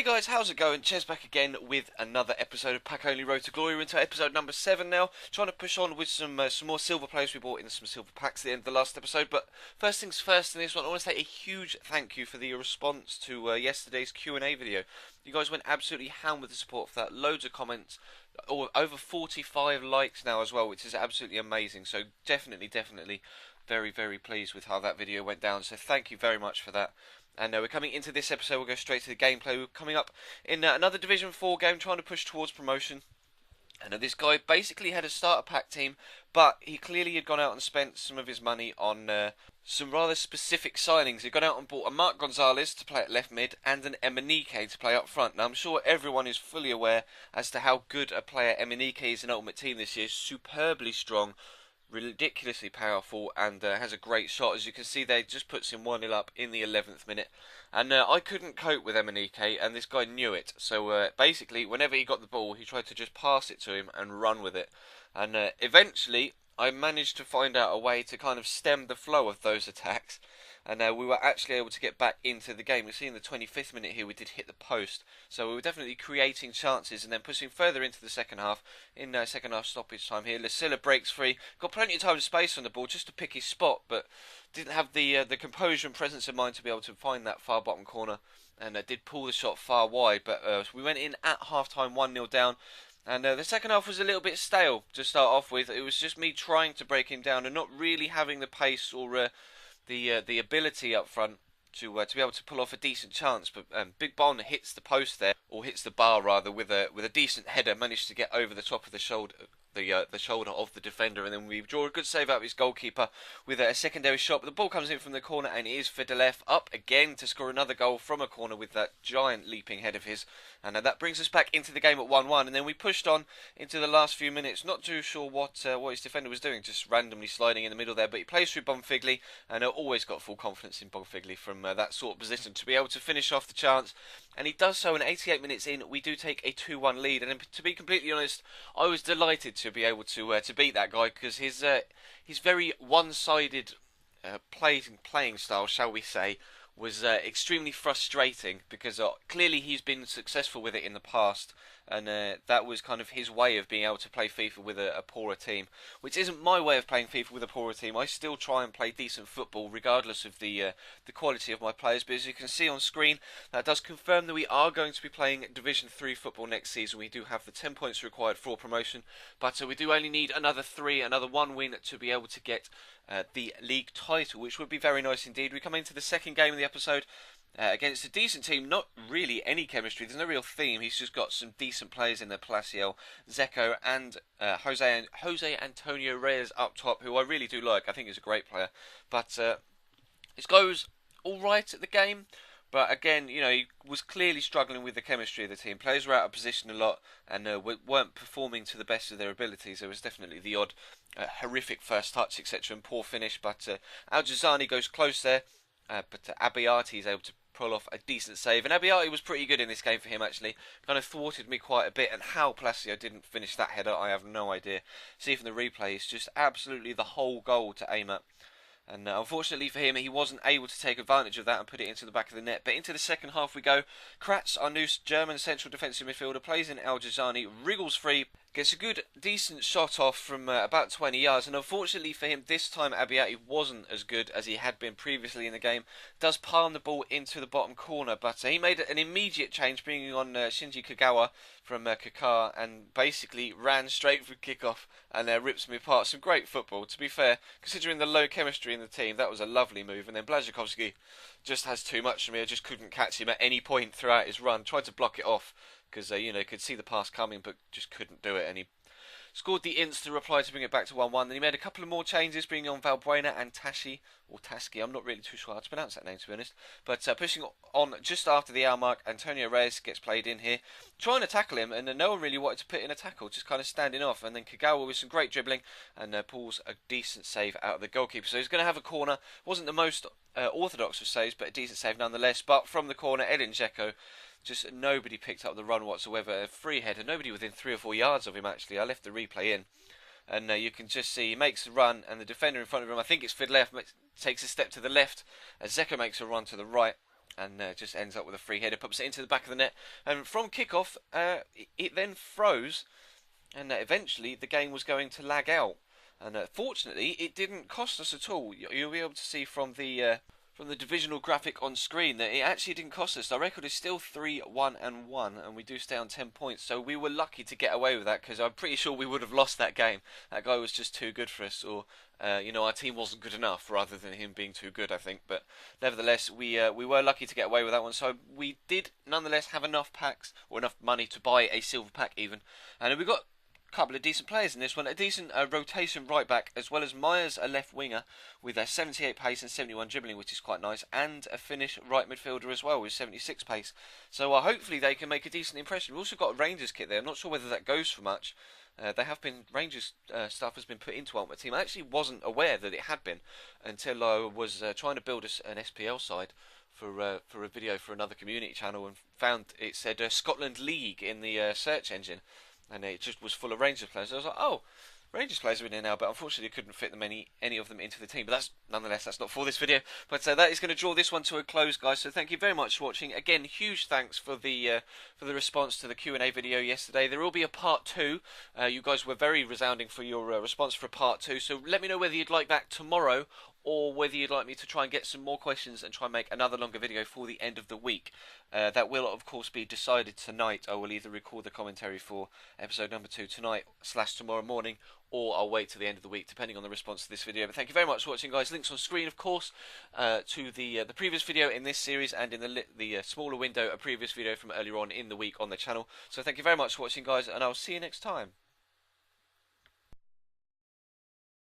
Hey guys, how's it going? Ches back again with another episode of Pack Only Road to Glory. We're into episode number 7 now, trying to push on with some more silver players. We bought in some silver packs at the end of the last episode, but first things first in this one, I want to say a huge thank you for the response to yesterday's Q&A video. You guys went absolutely ham with the support for that, loads of comments, over 45 likes now as well, which is absolutely amazing, so definitely very, very pleased with how that video went down, so thank you very much for that. And we're coming into this episode, we'll go straight to the gameplay. We're coming up in another Division 4 game, trying to push towards promotion. And this guy basically had a starter pack team, but he clearly had gone out and spent some of his money on some rather specific signings. He'd gone out and bought a Mark Gonzalez to play at left mid and an Emenike to play up front. Now I'm sure everyone is fully aware as to how good a player Emenike is in Ultimate Team this year. Superbly strong, ridiculously powerful, and has a great shot. As you can see there, just puts him 1-0 up in the 11th minute. And I couldn't cope with Emenike, and this guy knew it. So basically, whenever he got the ball, he tried to just pass it to him and run with it. And eventually, I managed to find out a way to kind of stem the flow of those attacks. And we were actually able to get back into the game. You see in the 25th minute here we did hit the post, so we were definitely creating chances and then pushing further into the second half. In second half stoppage time here, Lasilla breaks free, got plenty of time and space on the ball just to pick his spot, but didn't have the composure and presence of mind to be able to find that far bottom corner, and did pull the shot far wide. But we went in at half time 1-0 down. And the second half was a little bit stale to start off with. It was just me trying to break him down and not really having the pace or the ability up front to be able to pull off a decent chance. But Big Bon hits the post there, or hits the bar rather, with a decent header, managed to get over the top of the shoulder. The shoulder of the defender, and then we draw a good save out of his goalkeeper with a secondary shot, but the ball comes in from the corner and it is Fidelev up again to score another goal from a corner with that giant leaping head of his, and that brings us back into the game at 1-1. And then we pushed on into the last few minutes, not too sure what his defender was doing, just randomly sliding in the middle there, but he plays through Bonfigli, and always got full confidence in Bonfigli from that sort of position to be able to finish off the chance, and he does so. And 88 minutes in, we do take a 2-1 lead, and to be completely honest, I was delighted to be able to beat that guy, because his very one-sided playing style, shall we say, was extremely frustrating, because clearly he's been successful with it in the past, and that was kind of his way of being able to play FIFA with a poorer team, which isn't my way of playing FIFA with a poorer team. I still try and play decent football regardless of the quality of my players, but as you can see on screen, that does confirm that we are going to be playing Division 3 football next season. We do have the 10 points required for promotion, but we do only need another 1 win to be able to get the league title, which would be very nice indeed. We come into the second game of the episode against a decent team, not really any chemistry, there's no real theme. He's just got some decent players in there, Palacio, Zeko and Jose Antonio Reyes up top, who I really do like. I think he's a great player, but this goes alright at the game. But again, you know, he was clearly struggling with the chemistry of the team. Players were out of position a lot and weren't performing to the best of their abilities. There was definitely the odd horrific first touch, etc., and poor finish. But Al-Jazani goes close there, but Abiati is able to pull off a decent save. And Abiati was pretty good in this game for him, actually. Kind of thwarted me quite a bit. And how Palacio didn't finish that header, I have no idea. See from the replay, it's just absolutely the whole goal to aim at. And unfortunately for him, he wasn't able to take advantage of that and put it into the back of the net. But into the second half we go. Kratz, our new German central defensive midfielder, plays in Al-Jazani, wriggles free, gets a good, decent shot off from about 20 yards. And unfortunately for him, this time Abiati wasn't as good as he had been previously in the game. Does palm the ball into the bottom corner, but he made an immediate change, bringing on Shinji Kagawa from Kakar, and basically ran straight for kickoff and rips me apart. Some great football, to be fair, considering the low chemistry in the team. That was a lovely move. And then Blazikowski just has too much for me. I just couldn't catch him at any point throughout his run. Tried to block it off because you know, could see the pass coming, but just couldn't do it. And he scored the instant reply to bring it back to 1-1. Then he made a couple of more changes, bringing on Valbuena and Tashi, or Taski. I'm not really too sure how to pronounce that name, to be honest. But pushing on just after the hour mark, Antonio Reyes gets played in here, trying to tackle him, and no one really wanted to put in a tackle, just kind of standing off. And then Kagawa with some great dribbling, and pulls a decent save out of the goalkeeper. So he's going to have a corner. Wasn't the most orthodox of saves, but a decent save nonetheless. But from the corner, Edin Dzeko, just nobody picked up the run whatsoever. A free header, nobody within 3 or 4 yards of him, actually. I left the replay in. And you can just see he makes a run, and the defender in front of him, I think it's Fidelev, takes a step to the left. Zeko makes a run to the right. and just ends up with a free header, pops it into the back of the net, and from kickoff, it then froze, and eventually the game was going to lag out. And fortunately, it didn't cost us at all. You'll be able to see from the divisional graphic on screen that it actually didn't cost us. Our record is still 3-1-1, and we do stay on 10 points. So we were lucky to get away with that, because I'm pretty sure we would have lost that game. That guy was just too good for us, or our team wasn't good enough, rather than him being too good, I think. But nevertheless, we were lucky to get away with that one. So we did nonetheless have enough packs, or enough money to buy a silver pack even, and we got couple of decent players in this one. A decent rotation right back, as well as Myers, a left winger with a 78 pace and 71 dribbling, which is quite nice, and a Finnish right midfielder as well with 76 pace. So hopefully they can make a decent impression. We've also got a Rangers kit there. I'm not sure whether that goes for much. They have been Rangers stuff has been put into Ultimate Team. I actually wasn't aware that it had been until I was trying to build an SPL side for a video for another community channel, and found it said Scotland League in the search engine, and it just was full of Rangers players. So I was like, oh, Rangers players are in here now, but unfortunately I couldn't fit them any of them into the team. But nonetheless, that's not for this video. But that is going to draw this one to a close, guys. So thank you very much for watching. Again, huge thanks for the response to the Q&A video yesterday. There will be a part 2. You guys were very resounding for your response for part 2. So let me know whether you'd like that tomorrow, or whether you'd like me to try and get some more questions and try and make another longer video for the end of the week. That will, of course, be decided tonight. I will either record the commentary for episode number 2 tonight / tomorrow morning, or I'll wait till the end of the week, depending on the response to this video. But thank you very much for watching, guys. Links on screen, of course, to the previous video in this series, and in the smaller window, a previous video from earlier on in the week on the channel. So thank you very much for watching, guys, and I'll see you next time.